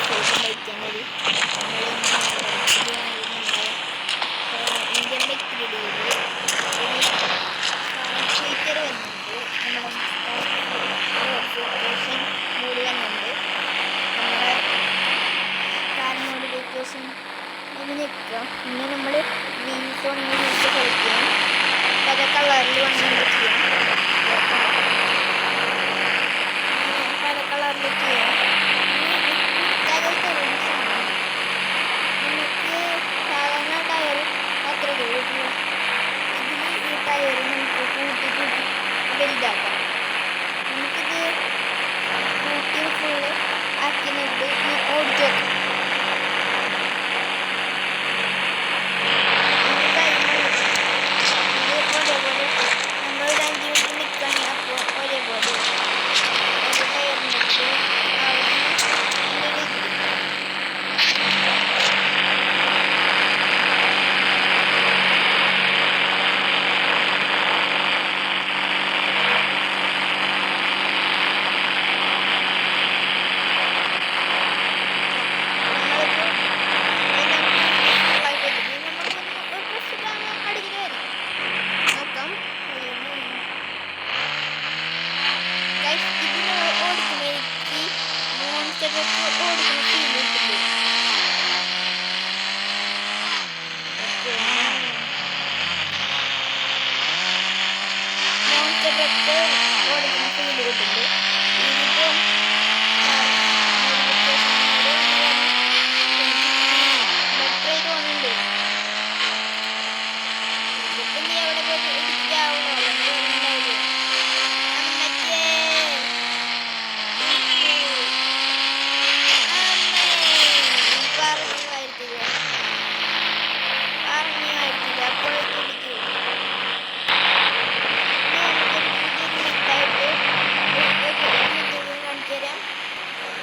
ശേഷം ബൈക്കാനൊരു Indian bike റീഡിയിൽ ഒരു feature വരുന്നുണ്ട്. നമ്മുടെ മോഡ് വരുന്നുണ്ട്. നമ്മുടെ കാർ മോഡിഫിക്കേഷൻ ഒന്ന് നിൽക്കുക. പിന്നെ നമ്മൾ വീൽസ് വേണമെങ്കിൽ വീൽസ് കളിക്കാം. പല കളറിൽ വേണമെങ്കിൽ ചെയ്യാം. പല കളറിൽ ചെയ്യാം. നമുക്ക് സാധാരണ ടയർ അത്ര ഇതിൽ ഈ ടയർ നമുക്ക് കൂട്ടി വലുതാക്കാം. നമുക്കിത് കൂട്ടി ഫുള്ള് ആക്കിയിട്ട് ഓടിച്ചു വെക്കാം.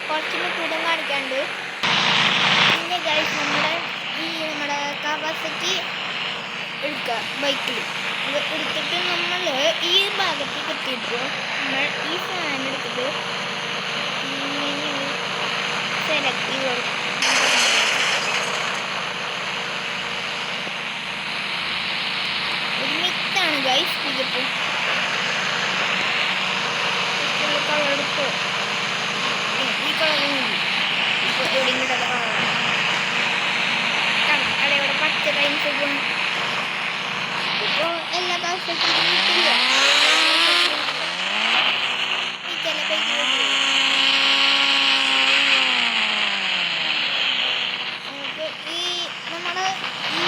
കുറച്ചുകൂടി കൂടം കാണിക്കാണ്ട്. പിന്നെ ഗൈസ് നമ്മുടെ കവാസക്കി എടുക്കുക. ബൈക്കിൽ എടുത്തിട്ട് നമ്മൾ ഈ ഭാഗത്തേക്ക് എത്തിയപ്പോൾ നമ്മൾ ഈ ഫാൻ എടുത്തിട്ട് സെലക്ട് ചെയ്ത് കൊടുക്കും. ഒരു മിത്താണ് ഗൈസ്. ഇതിപ്പോൾ കളർ എടുത്തോ. ഈ കളർ ഇപ്പോൾ എവിടെയെങ്കിലും അവിടെ പച്ച ടൈംസ് ഇപ്പോൾ എല്ലാ കാലത്തും കിട്ടില്ല. ചില പൈസ നമുക്ക് ഈ നമ്മുടെ ഈ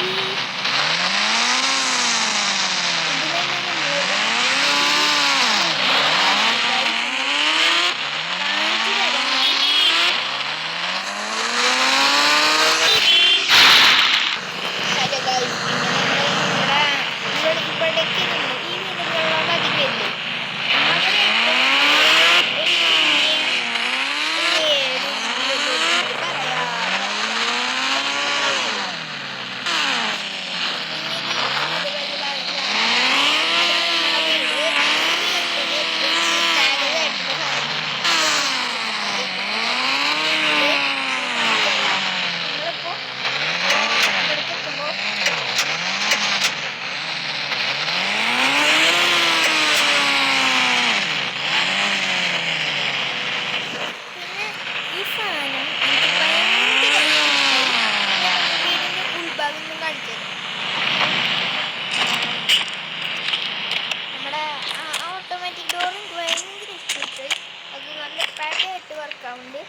വർക്കാവുന്നുണ്ട്.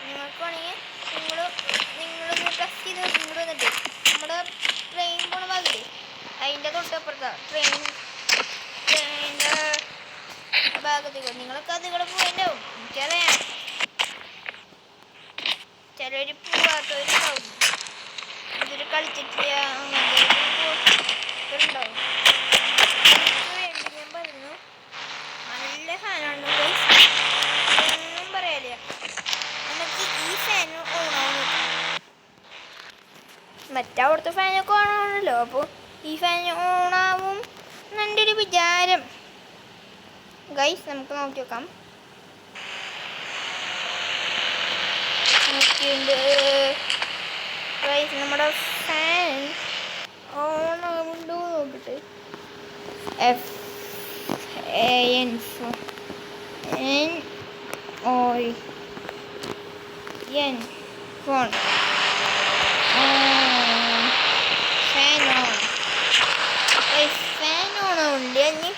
നിങ്ങൾക്ക് വേണമെങ്കിൽ നിങ്ങളൊന്ന് ടെസ്റ്റ് ചെയ്ത് നിങ്ങൾ വന്നിട്ട് നമ്മുടെ ട്രെയിൻ പോണ ഭാഗത്ത് അതിൻ്റെ തൊട്ടപ്പുറത്താണ് ട്രെയിനിൻ്റെ ഭാഗത്തേക്ക് നിങ്ങളൊക്കെ അതുകൂടെ പോയിട്ടുണ്ടാവും. എനിക്കറിയാം ചിലർ പോവാത്തവരുണ്ടാവും. ഇതൊരു കളിച്ചിട്ടില്ല ഉണ്ടാവും. വേണ്ടി ഞാൻ പറഞ്ഞു നല്ല ഫാനാണ് ഗൈസ്. ഒന്നും പറയാനില്ല. നമുക്ക് ഈ ഫാൻ ഓണാവും. മറ്റവിടുത്തെ ഫാനൊക്കെ ഓണാണല്ലോ. അപ്പോൾ ഈ ഫാൻ ഓണാവും എൻ്റെ ഒരു വിചാരം. ഗൈസ് നമുക്ക് നോക്കി നോക്കാം. നോക്കിയുണ്ട്. നമ്മുടെ ഫാൻ ഓൺ ആവുന്നുണ്ടോ നോക്കട്ടെ. FAN phone fan on. Fan on ആവുന്നുണ്ട്. ഇനി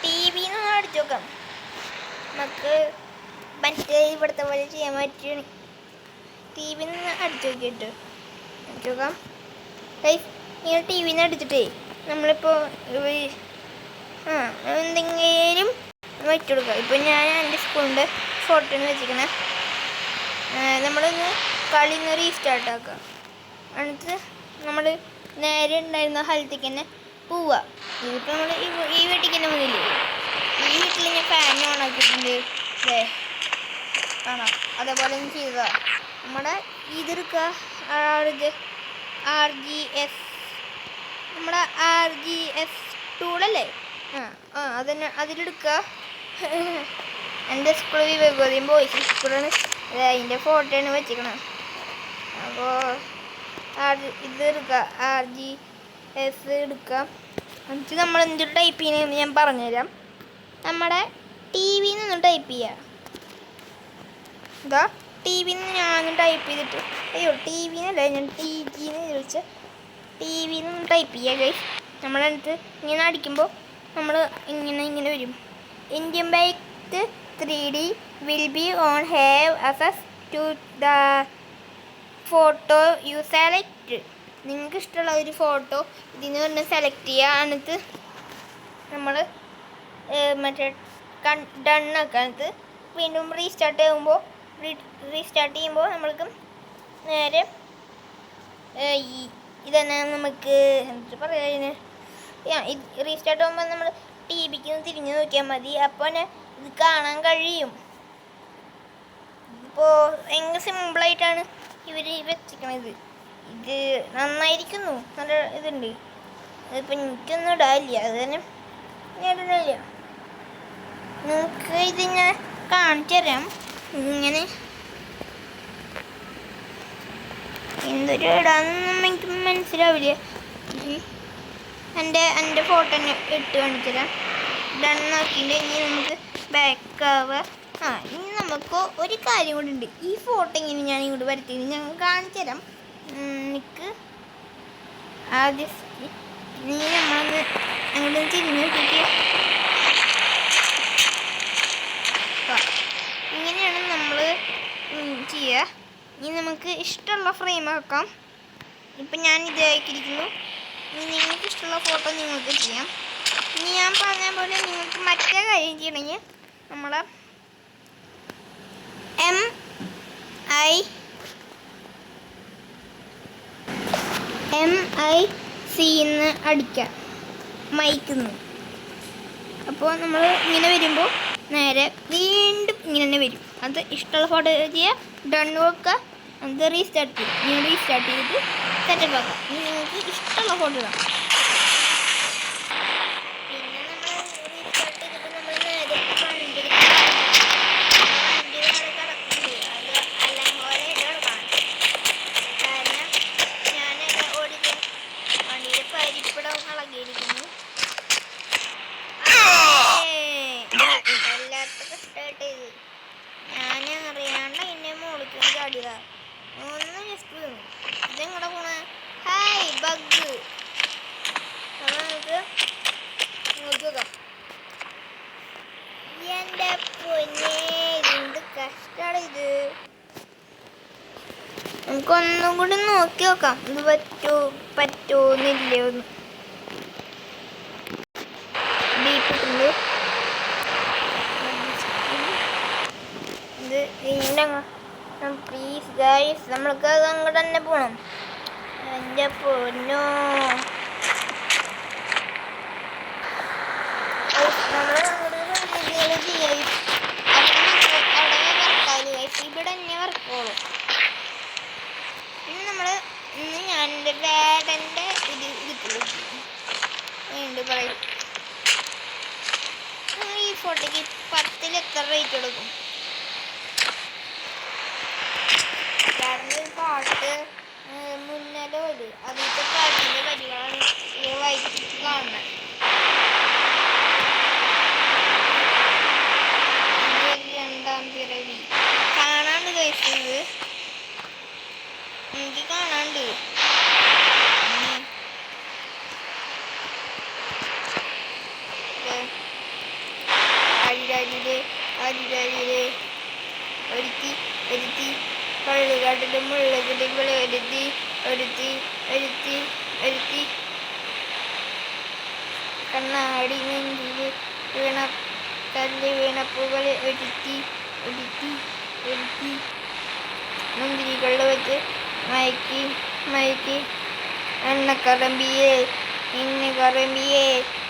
TV അടിച്ചു നോക്കാം. നമുക്ക് മറ്റേ ഇവിടുത്തെ പോലെ ചെയ്യാൻ പറ്റും. TV അടിച്ചു നോക്കിയിട്ട് അടിച്ചു നോക്കാം. ഇങ്ങനെ TV അടിച്ചിട്ടേ നമ്മളിപ്പോൾ എന്തെങ്കിലും വെച്ചു കൊടുക്കുക. ഇപ്പം ഞാൻ എൻ്റെ സ്കൂളിൻ്റെ ഫോട്ടോ വെച്ചിരിക്കണേ. നമ്മളൊന്ന് കളിന്ന് റീസ്റ്റാർട്ട് ആക്കുക. എന്നിട്ട് നമ്മൾ നേരെ ഉണ്ടായിരുന്ന സ്ഥലത്തേക്ക് തന്നെ പോവുക. ഇതിപ്പോൾ നമ്മൾ ഈ വീട്ടിലേക്ക് തന്നെ വന്നില്ലേ. ഈ വീട്ടിൽ ഞാൻ ഫാൻ ഓൺ ആക്കിയിട്ടുണ്ട്. അല്ലേ കാണാം. അതേപോലെ ചെയ്തതാണ്. നമ്മുടെ ഇതെടുക്കുക. RGS നമ്മുടെ RGS ടൂളല്ലേ. അതന്നെ അതിലെടുക്കുക. എൻ്റെ സ്കൂൾ വിവേകോദയം ബോയ്സ് സ്കൂളാണ്. അതിൻ്റെ ഫോട്ടോയാണ് വെച്ചിരിക്കണത്. അപ്പോൾ ഇതെടുക്കുക. RGS എടുക്കുക. എന്നിട്ട് നമ്മൾ എന്തൊരു ടൈപ്പ് ചെയ്യുന്നതെന്ന് ഞാൻ പറഞ്ഞുതരാം. നമ്മുടെ TV ടൈപ്പ് ചെയ്യുക. ഇതാ TV ഞാൻ ടൈപ്പ് ചെയ്തിട്ട് TV ഞാൻ TG വിളിച്ച് TV ടൈപ്പ് ചെയ്യുക ഗൈസ്. നമ്മളടുത്ത് ഇങ്ങനെ അടിക്കുമ്പോൾ നമ്മൾ ഇങ്ങനെ വരും. Indian bike 3D will be on have access to the photo you select. നിങ്ങൾക്ക് ഇഷ്ടമുള്ള ഒരു ഫോട്ടോ ഇതിന് തന്നെ സെലക്ട് ചെയ്യുക. എന്നിട്ട് നമ്മൾ മറ്റേ ഡണ്ണാക്കാനത്ത് വീണ്ടും റീസ്റ്റാർട്ട് ചെയ്യുമ്പോൾ നമ്മൾക്ക് നേരെ ഇതന്നെ നമുക്ക് എന്താ പറയുക, റീസ്റ്റാർട്ട് ആകുമ്പോൾ നമ്മൾ TVക്ക് തിരിഞ്ഞു നോക്കിയാൽ മതി. അപ്പോൾ ഇത് കാണാൻ കഴിയും. ഇപ്പോൾ ഭയങ്കര സിമ്പിളായിട്ടാണ് ഇവർ വെച്ചിരിക്കണത്. ഇത് നന്നായിരിക്കുന്നു. നല്ല ഇതുണ്ട്. അതിപ്പോൾ എനിക്കൊന്നും ഇടാനില്ല. അത് തന്നെ ഞാൻ ഇടുന്നില്ല. നിങ്ങൾക്ക് ഇത് ഞാൻ കാണിച്ചു തരാം. ഇങ്ങനെ എന്തൊരു ഇടാന്നൊന്നും എനിക്ക് മനസ്സിലാവില്ല. എൻ്റെ ഫോട്ടോ തന്നെ ഇട്ട് കാണിച്ചു തരാം. ഡണ്ണാക്കിയിട്ട് ഇനി നമുക്ക് ബാക്ക് ആവുക. ഇനി നമുക്ക് ഒരു കാര്യം കൂടി ഉണ്ട്. ഈ ഫോട്ടോ ഇങ്ങനെ ഞാൻ ഇങ്ങോട്ട് വരുത്തിയത് ഞങ്ങൾ കാണിച്ചു തരാം. എനിക്ക് ആദ്യം നീ നമ്മളൊന്ന് അങ്ങോട്ട് തിരിഞ്ഞ് നോക്കിയിട്ട് ഇങ്ങനെയാണ് നമ്മൾ ചെയ്യുക. ഇനി നമുക്ക് ഇഷ്ടമുള്ള ഫ്രെയിം ആക്കാം. ഇപ്പം ഞാൻ ഇതാക്കിയിരിക്കുന്നു. ഇനി നിങ്ങൾക്ക് ഇഷ്ടമുള്ള ഫോട്ടോ നിങ്ങൾക്ക് ചെയ്യാം. ഇനി ഞാൻ പറഞ്ഞ പോലെ നിങ്ങൾക്ക് മറ്റേ കാര്യം ചെയ്യണമെങ്കിൽ നമ്മളെ MIC അടിക്കാം മൈക്കിന്ന്. അപ്പോൾ നമ്മൾ ഇങ്ങനെ വരുമ്പോൾ നേരെ വീണ്ടും ഇങ്ങനെ തന്നെ വരും. അത് ഇഷ്ടമുള്ള ഫോട്ടോ ചെയ്യുക, ഡൺ വെക്കുക, അത് റീസ്റ്റാർട്ട് ചെയ്യും. ഇങ്ങനെ റീസ്റ്റാർട്ട് ചെയ്തിട്ട് സെറ്റപ്പ് ആക്കാം. ഇനി നിങ്ങൾക്ക് ഇഷ്ടമുള്ള ഫോട്ടോ ഇടാം. പിന്നെ നമ്മൾ റീസ്റ്റാർട്ട് ചെയ്തിട്ട് നമ്മൾ നേരെ വണ്ടി കിടക്കുന്നുണ്ട്. അത് എല്ലാം പോലെ കിടക്കണം. കാരണം ഞാനൊക്കെ ഓടിച്ച് വണ്ടിയുടെ പരിപ്പിടം ഇളകിയിരിക്കുന്നു. എല്ലാവർക്കും സ്റ്റാർട്ട് ചെയ്ത് ഞാൻ അറിയാണ്ട് എൻ്റെ മോളിക്ക് ചാടിയതാ. ഒന്ന് ജസ്റ്റ് വീണു. ഇതെങ്ങടെ പോണ? Hi bug. നമുക്ക് നോക്കാം. എൻ്റെ പൊന്നേ എന്ത് കഷ്ടാണ് ഇത്. നമുക്കൊന്നും കൂടി നോക്കി നോക്കാം. ഇത് പറ്റുന്നില്ലേ ഒന്ന്. ഡീപ്പിട്ടുണ്ട്. ഇത് പ്ലീസ് ഗൈസ്, നമ്മൾക്ക് അത് അങ്ങോട്ട് തന്നെ പോകണം. എൻ്റെ പൊന്നോ, നമ്മൾ ഇവിടെ തന്നെ വർക്കോളൂ. പിന്നെ നമ്മൾ ഞാൻ എൻ്റെ ഡാഡൻ്റെ ഇത് പറയും. ഈ ഫോട്ടോയ്ക്ക് 10ൽ എത്ര റേറ്റ് കൊടുക്കും? പാട്ട് മുന്നേലെ വരി അതിലത്തെ പാട്ടിൻ്റെ വരികളാണ് ഈ വൈകി കാണുന്നത്. രണ്ടാം പിറവി കാണാണ്ട് കഴിച്ചത് എനിക്ക് കാണാണ്ട് അരിരാജിലെ ഒരുത്തി പള്ളിക്കാട്ടിലും മുള്ളതിലും ഒരുത്തി കണ്ണാടി നെഞ്ചിൽ വീണപ്പുകളെ ഒരുത്തി മുന്തിരികളിൽ വെച്ച് മയക്കി എണ്ണക്കറമ്പിയെ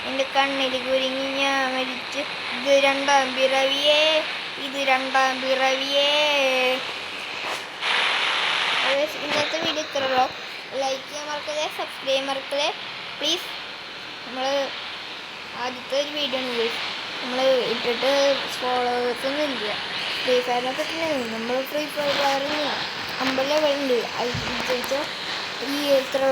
എൻ്റെ കണ്ണിൽ കുരുങ്ങി ഞാൻ മരിച്ചു. ഇത് രണ്ടാം പിറവിയേ. ഇന്നത്തെ വീഡിയോ ഇത്രയുള്ളൂ. ലൈക്ക് ചെയ്യാൻ മറക്കല്ലേ, സബ്സ്ക്രൈബ് ചെയ്യാൻ മറക്കല്ലേ പ്ലീസ്. നമ്മൾ ആദ്യത്തെ ഒരു വീഡിയോ ആണ് നമ്മൾ ഇട്ടിട്ട് ഫോളോവേഴ്സൊന്നും ഇല്ല. ഫ്രീ ഫയറിനൊക്കെ തന്നെ നമ്മൾ ഫ്രീ ഫയർ 50 ലെവലുണ്ട്. അത് ഈ ഇത്ര